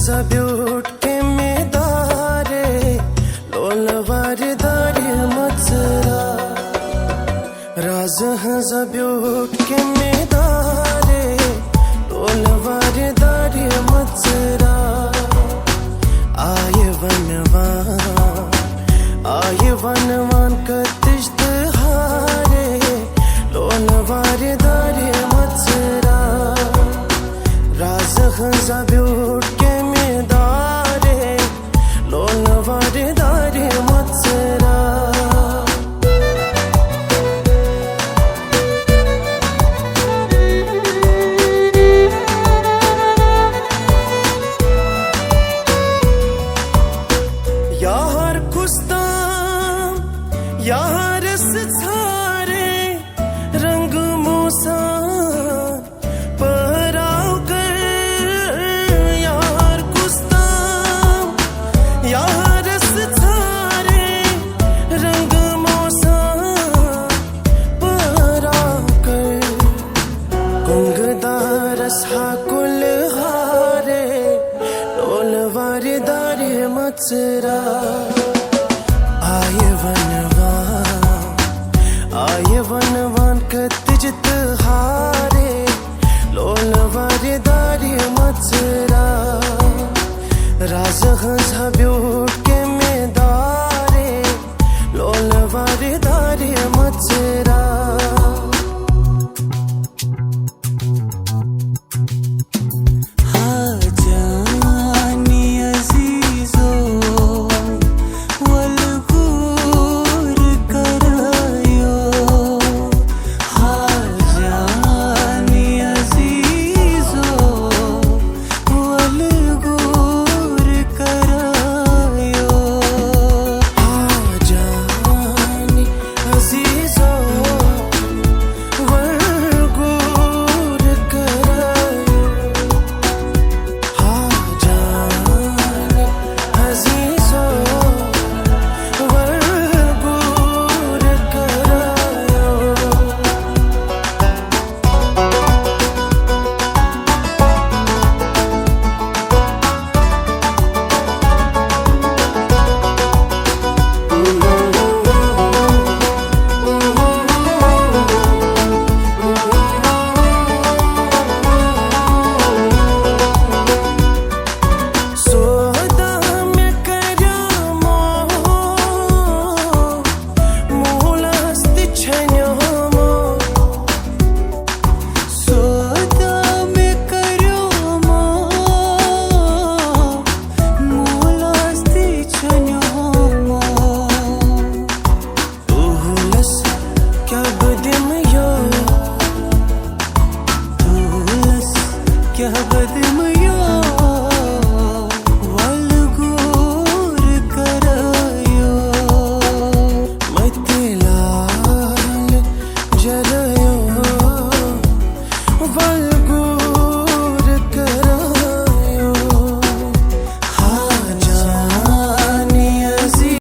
zabjot kemi dare lol varidare matsra raz zabjot kemi dare lol varidare matsra aaye vanvan katish hare lol varidare matsra raz zabjot kemi dare lol varidare matsra यार खुस्ताम यार सारे रंग मोसा पराव कर यार खुस्ताम यार सारे रंग मोसा पराव कर कुंगदार सा कुल हारे लोल वारिदारे मत्सरा आये वनवान कतिजित हारे लोल वारिदारे मत्सरा राज zabjot kemi dare lol varidare matsra क्या बद